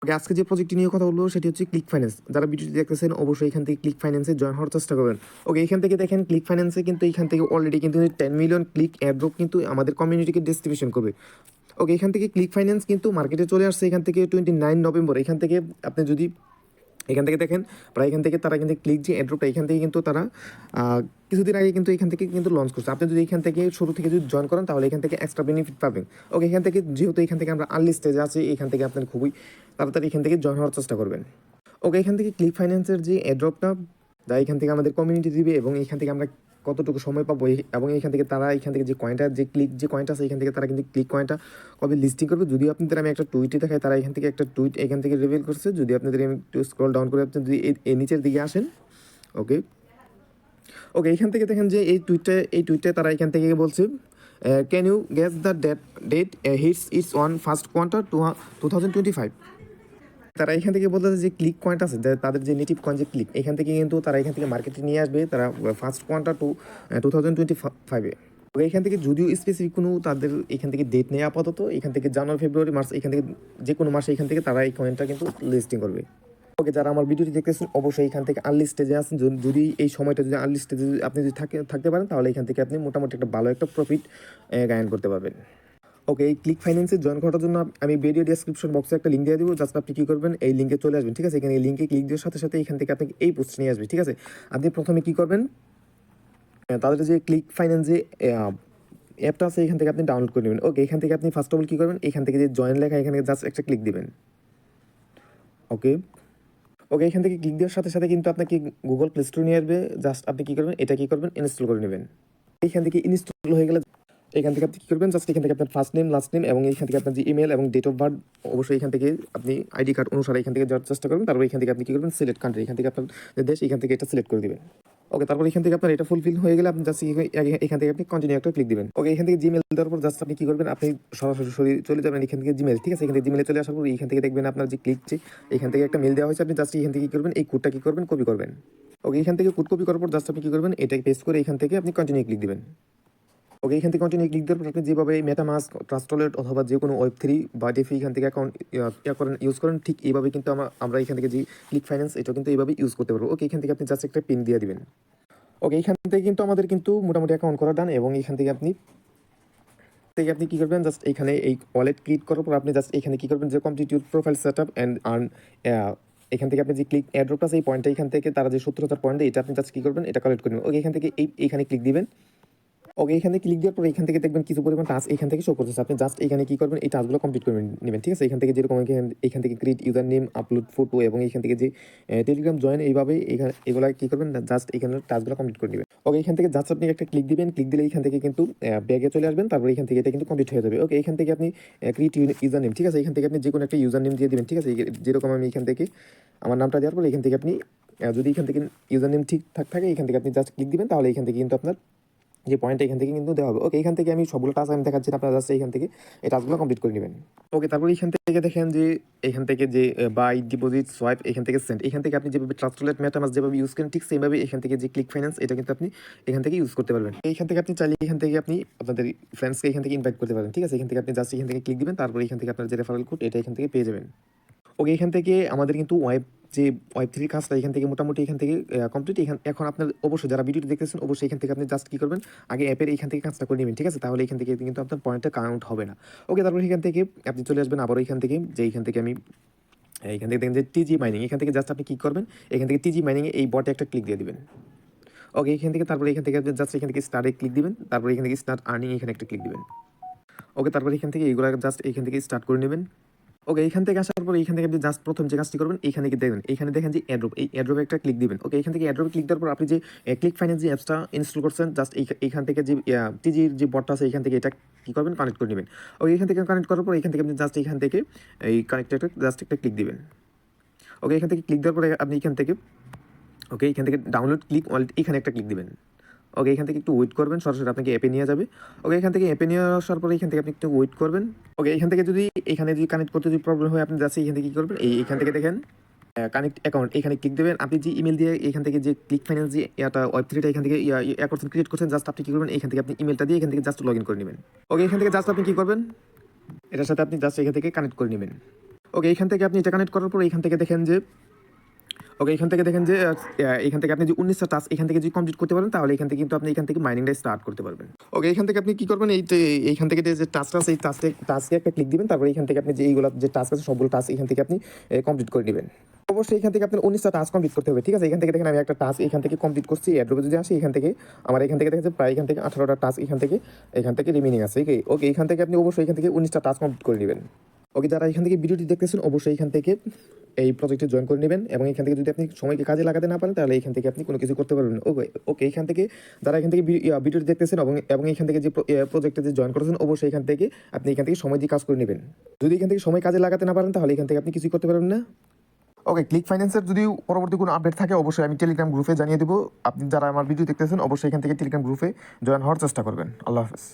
ওকে, আজকে যে প্রজেক্টটি নিয়ে কথা বলবো সেটি হচ্ছে ক্লিক ফাইন্যান্স। যারা ভিডিওটি দেখতেছেন অবশ্যই এখান থেকে ক্লিক ফাইন্যান্সে জয়েন হওয়ার চেষ্টা করবেন। ওকে, এখান থেকে দেখেন ক্লিক ফাইন্যান্সে কিন্তু এখান থেকে অলরেডি কিন্তু 10 মিলিয়ন ক্লিক এয়ারড্রপ কিন্তু আমাদের কমিউনিটিকে ডিস্ট্রিবিউশন করবে। ওকে, এখান থেকে ক্লিক ফাইন্যান্স কিন্তু মার্কেটে চলে আসছে এখান থেকে 29 নভেম্বর। এখান থেকে আপনি যদি এখান থেকে দেখেন প্রায় এখান থেকে তারা কিন্তু ক্লিক যে এয়ারড্রপটা এখান থেকে কিন্তু তারা কিছুদিন আগে কিন্তু এখান থেকে কিন্তু লঞ্চ করছে। আপনি যদি এখান থেকে শুরু থেকে যদি জয়েন করেন তাহলে এখান থেকে এক্সট্রা বেনিফিট পাবেন। ওকে, এখান থেকে যেহেতু এখান থেকে আমরা আর্লি স্টেজে আছি, এখান থেকে আপনার খুবই তাড়াতাড়ি এখান থেকে জয়েন হওয়ার চেষ্টা করবেন। ওকে, এখান থেকে ক্লিক ফাইন্যান্সের যে এয়ারড্রপটা যা এখান থেকে আমাদের কমিউনিটি দিবে এবং এখান থেকে আমরা কতটুকু সময় পাবো এবং এখান থেকে তারা এখান থেকে যে কয়েনটা যে ক্লিক যে কয়েনটা আছে এখান থেকে তারা কিন্তু ক্লিক কয়েনটা কবে লিস্টিং করবে। যদিও আপনাদের আমি একটা টুইটে দেখাই, তারা এখান থেকে একটা টুইট এখান থেকে রিভিল করছে। যদি আপনাদের আমি একটু স্ক্রল ডাউন করে আপনি যদি এই নিচের দিকে আসেন, ওকে ওকে এখান থেকে দেখেন যে এই টুইটে তারা এখান থেকে বলছে can you guess the date hints it's one first quarter 2025। তারা এখান থেকে বলতেছে যে ক্লিক পয়েন্ট আছে তাদের যে নেটিভ কয়েন যে ক্লিক এখান থেকে কিন্তু তারা এখান থেকে মার্কেটে নিয়ে আসবে তারা ফার্স্ট কোয়ার্টার 2025-এ। এখান থেকে যদিও স্পেসিফিক কোনো তাদের এখান থেকে ডেট নেই আপাতত, এখান থেকে জানুয়ারি ফেব্রুয়ারি মার্চ এখান থেকে যে কোনো মাসে এখান থেকে তারা এই কয়েনটা কিন্তু লিস্টিং করবে। ওকে, যারা আমার ভিডিওটি দেখতেছেন অবশ্যই এখান থেকে আর্লি স্টেজে আছেন, যদি এই সময়টা যদি আর্লি স্টেজে আপনি যদি থাকতে পারেন তাহলে এখান থেকে আপনি মোটামুটি একটা ভালো একটা প্রফিট গায়ন করতে পারবেন। ওকে, এই ক্লিক ফাইন্যান্সে জয়েন করার জন্য আমি ভিডিও ডেসক্রিপশন বক্সে একটা লিঙ্ক দিয়ে দিব। জাস্ট আপনি কী করবেন, এই লিঙ্কে চলে আসবেন, ঠিক আছে। এখানে এই লিঙ্কে ক্লিক দেওয়ার সাথে সাথে এখান থেকে আপনাকে এই পোস্ট নিয়ে আসবে, ঠিক আছে। আপনি প্রথমে কী করবেন, তাদের যে ক্লিক ফাইন্যান্স যে অ্যাপটা আছে এখান থেকে আপনি ডাউনলোড করে নেবেন। ওকে, এখান থেকে আপনি ফার্স্ট অফ অল কী করবেন, এখান থেকে যে জয়েন লেখা এখানে জাস্ট একটা ক্লিক দিবেন। ওকে ওকে এখান থেকে ক্লিক দেওয়ার সাথে সাথে কিন্তু আপনাকে গুগল প্লে স্টোর নিয়ে আসবে। জাস্ট আপনি কী করবেন, এটা কী করবেন, ইনস্টল করে নেবেন। এখান থেকে ইনস্টল হয়ে গেলে এখান থেকে আপনি কী করবেন, জাস্ট এখান থেকে আপনার ফার্স্ট নেম লাস্ট নেম এবং এখান থেকে আপনার যে ইমেল এবং ডেট অফ বার্থ অবশ্যই এখান থেকে আপনি আইডি কার্ড অনুসারে এখান থেকে যাওয়ার চেষ্টা করবেন। তারপর এখান থেকে আপনি কী করবেন, সিলেক্ট কান্ট্রি, এখান থেকে আপনার যে দেশ এখান থেকে এটা সিলেক্ট করে দেবেন। ওকে, তারপর এখান থেকে আপনার এটা ফুলফিল হয়ে গেলে আপনি জাস্ট এখান থেকে আপনি কন্টিনিউ একটা ক্লিক দিবেন। ওকে, এখান থেকে জিমেল দেওয়ার পর জাস্ট আপনি কী করবেন, আপনি সরাসরি চলে যাবেন এখান থেকে জিমেল, ঠিক আছে। এখান থেকে জিমেলে চলে আসার পর এখান থেকে দেখবেন আপনার যে ক্লিক যে এখান থেকে একটা মেল দেওয়া হয়েছে, আপনি জাস্ট এখান থেকে কী করবেন, এই কোডটা কী করবেন, কপি করবেন। ওকে, এখান থেকে কোড কপি করার পর জাস্ট আপনি কী করবেন, এটাকে পেস্ট করে এখান থেকে আপনি কন্টিনিউ ক্লিক দিবেন। ওকে, এখান থেকে কন্টিনিউ ক্লিক দেওয়ার পর আপনি যেভাবে মেটামাস্ক, ট্রাস্ট ওয়ালেট অথবা যে কোনো ওয়েব3 বা ডেফি এখান থেকে অ্যাকাউন্ট ইউজ করেন, ঠিক এইভাবে কিন্তু আমরা এখান থেকে যে ক্লিক ফাইন্যান্স এটা কিন্তু এইভাবে ইউজ করতে পারবো। ওকে, এখান থেকে আপনি জাস্ট একটা পিন দিয়ে দিবেন। ওকে, এখান থেকে কিন্তু আমাদের কিন্তু মোটামুটি অ্যাকাউন্ট করা ডান এবং এখান থেকে আপনি কী করবেন, জাস্ট এখানে এই ওয়ালেট ক্লিক করার পর আপনি জাস্ট এখানে কী করবেন, যে complete your profile set up and earn, এখান থেকে আপনি যে ক্লিক এয়ারড্রপটা আছে এই পয়েন্টটা এখান থেকে তারা যে 70,000 পয়েন্ট এটা আপনি জাস্ট কী করবেন, এটা কালেক্ট করবেন। ওকে, এখান থেকে এইখানে ক্লিক দিবেন। ওকে, এখানে ক্লিক দেওয়ার পর এখান থেকে দেখবেন কিছু পরিমাণ টাস্ক এখান থেকে শো করতেছে। আপনি জাস্ট এখানে কী করবেন, এই টাস্কগুলো কমপ্লিট করে নেবেন, ঠিক আছে। এখান থেকে যেরকম এখান থেকে create user name, upload photo এবং এখান থেকে যে টেলিগ্রাম জয়েন এইভাবে এগুলো কী করবেন, জাস্ট এখানে টাস্কগুলো কমপ্লিট করে নেবেন। ওকে, এখান থেকে জাস্ট আপনি একটা ক্লিক দিবেন, ক্লিক দিলে এখান থেকে কিন্তু ব্যাগে চলে আসবেন। তারপর এখান থেকে এটা কিন্তু কমপ্লিট হয়ে যাবে। ওকে, এখান থেকে আপনি ক্রিয়েট ইউজার নেম, ঠিক আছে। এখান থেকে আপনি যে কোনো একটা ইউজার নেম দিয়ে দেবেন, ঠিক আছে। যেরকম আমি এখান থেকে আমার নামটা দেওয়ার পর এখান থেকে আপনি যদি এখান থেকে ইউজার নেম ঠিকঠাক থাকে এখান থেকে আপনি জাস্ট ক্লিক দিবেন, তাহলে এখান থেকে কিন্তু আপনার যে পয়েন্টটা এখান থেকে কিন্তু দেওয়া হবে। ওকে, এখান থেকে আমি সবগুলো টাস্ক আমি দেখাচ্ছি, আপনারা জাস্ট এখান থেকে এই টাস্কগুলো কমপ্লিট করে নেবেন। ওকে, তারপর এখান থেকে দেখেন যে এখান থেকে যে বাই ডিপোজিট সোয়াইপ এখান থেকে সেন্ড, এখান থেকে আপনি যেভাবে ট্রাস্ট ওয়ালেট মেটামাস্ক যেভাবে ইউজ করেন ঠিক সেমভাবে এখান থেকে যে ক্লিক ফাইন্যান্স এটা কিন্তু আপনি এখান থেকে ইউজ করতে পারবেন। এইখান থেকে আপনি চাইলে এখান থেকে আপনি আপনাদের ফ্রেন্ডসকে এখান থেকে ইনভাইট করতে পারেন, ঠিক আছে। এখান থেকে আপনি জাস্ট এখান থেকে ক্লিক দিবেন, তারপর এখান থেকে আপনার যে রেফারেল কোড এটা এখান থেকে পেয়ে যাবেন। ওকে, এখান থেকে আমাদের কিন্তু ওয়েব3 কাজটা এখান থেকে মোটামুটি এখান থেকে কমপ্লিট। এখন আপনার অবশ্যই যারা ভিডিওটি দেখতেছেন অবশ্যই এখান থেকে আপনি জাস্ট কী করবেন, আগে অ্যাপের এখান থেকে কাজটা করে নেবেন, ঠিক আছে। তাহলে এখান থেকে কিন্তু আপনার পয়েন্টটা কাউন্ট হবে না। ওকে, তারপর এখান থেকে আপনি চলে আসবেন আবারও এখান থেকে এখান থেকে আমি এখান থেকে দেখেন যে টিজি মাইনিং, এখান থেকে জাস্ট আপনি কী করবেন, এখান থেকে টিজি মাইনিংয়ে এই বটে একটা ক্লিক দিয়ে দিবেন। ওকে, এখান থেকে তারপরে এখান থেকে আপনি জাস্ট এখান থেকে স্টার্টে ক্লিক দিবেন, তারপরে এখান থেকে স্টার্ট আর্নিং এখানে একটা ক্লিক দিবেন। ওকে, তারপরে এখান থেকে এইগুলো জাস্ট এখান থেকে স্টার্ট করে নেবেন। ওকে, এখান থেকে আসার পর এখান থেকে আপনি জাস্ট প্রথম যে কাজটি করবেন এখানে কি দেখবেন, এখানে দেখেন যে এয়ারড্রপ, এই এয়ারড্রপে একটা ক্লিক দিবেন। ওকে, এখান থেকে এয়ারড্রপে ক্লিক দেওয়ার পর আপনি যে ক্লিক ফাইন্যান্স যে অ্যাপসটা ইনস্টল করছেন জাস্ট এইখান থেকে যে টিজির যে বটটা আছে এখান থেকে এটা কী করবেন, কানেক্ট করে নেবেন। ওকে, এখান থেকে কানেক্ট করার পর এখান থেকে আপনি জাস্ট এখান থেকে এই কানেক্টেডটা জাস্ট একটা ক্লিক দিবেন। ওকে, এখান থেকে ক্লিক দেওয়ার পরে আপনি এখান থেকে ডাউনলোড ক্লিক ওয়ালেট এখানে একটা ক্লিক দিবেন। ওকে, এখান থেকে একটু ওয়েট করবেন, সরাসরি আপনাকে অ্যাপে নিয়ে যাবে। ওকে, এখান থেকে অ্যাপে নিয়ে আসার পরে এখান থেকে আপনি একটু ওয়েট করবেন। ওকে, এখান থেকে যদি এখানে যদি কানেক্ট করতে যদি প্রবলেম হয় আপনি জাস্ট এখান থেকে কী করবেন, এখান থেকে দেখেন কানেক্ট অ্যাকাউন্ট এখানে ক্লিক দেবেন। আপনি যে ইমেল দিয়ে এখান থেকে যে ক্লিক ফাইন্যান্স যে ওয়েব3টা এখান থেকে করছেন ক্রিয়েট করছেন জাস্ট আপনি কী করবেন, এখান থেকে আপনি ইমেলটা দিয়ে এখান থেকে জাস্ট লগ ইন করে নেবেন। ওকে, এখান থেকে জাস্ট আপনি কী করবেন, এটার সাথে আপনি জাস্ট এখান থেকে কানেক্ট করে নেবেন। ওকে, এখান থেকে আপনি এটা কানেক্ট করার পর এখান থেকে দেখেন যে এখান থেকে দেখেন যে এখান থেকে আপনি যে 19টা টাস্ক এখান থেকে যদি কমপ্লিট করতে পারেন তাহলে এখান থেকে কিন্তু আপনি এখান থেকে মাইনিংটা স্টার্ট করতে পারবেন। ওকে, এখান থেকে আপনি কি করবেন, এই যে এইখান থেকে যে টাস্ক আছে এই টাস্কে একটা ক্লিক দিবেন, তারপরে এখান থেকে আপনি যে এইগুলো যে টাস্ক আছে সবগুলো টাস্ক এখান থেকে আপনি কমপ্লিট করে নেবেন। অবশ্যই এখান থেকে আপনার 19টা টাস্ক কমপ্লিট করতে হবে, ঠিক আছে। এখান থেকে দেখেন আমি একটা টাস্ক এখান থেকে কমপ্লিট করছি, এয়ারড্রপে যদি আসি এখান থেকে আমার এখান থেকে দেখেন প্রায় এখান থেকে 18টা টাস্ক এখান থেকে রিমেনিং আছে। ওকে, এখান থেকে আপনি অবশ্যই এখান থেকে 19টা টাস্ক কমপ্লিট করে নেবেন। ওকে, যারা এখান থেকে ভিডিওটি দেখতেছেন অবশ্যই এখান থেকে এই প্রজেক্টে জয়েন করে নেবেন, এবং এখান থেকে যদি আপনি সময়কে কাজে লাগাতে না পারেন তাহলে এখান থেকে আপনি কোনো কিছু করতে পারবেন না। ওকে, এখান থেকে যারা এখান থেকে ভিডিওটি দেখতেছেন এবং এখান থেকে যে প্রজেক্টে যে জয়েন করেছেন অবশ্যই এখান থেকে আপনি এখান থেকে সময় দিয়ে কাজ করে নেবেন। যদি এখান থেকে সময় কাজে লাগাতে না পারেন তাহলে এখান থেকে আপনি কিছুই করতে পারবেন না। ওকে, ক্লিক ফাইন্যান্সের যদি পরবর্তী কোনো আপডেট থাকে অবশ্যই আমি টেলিগ্রাম গ্রুপে জানিয়ে দেবো। আপনি যারা আমার ভিডিও দেখতেছেন অবশ্যই এখান থেকে টেলিগ্রাম গ্রুপে জয়েন হওয়ার চেষ্টা করবেন। আল্লাহ হাফেজ।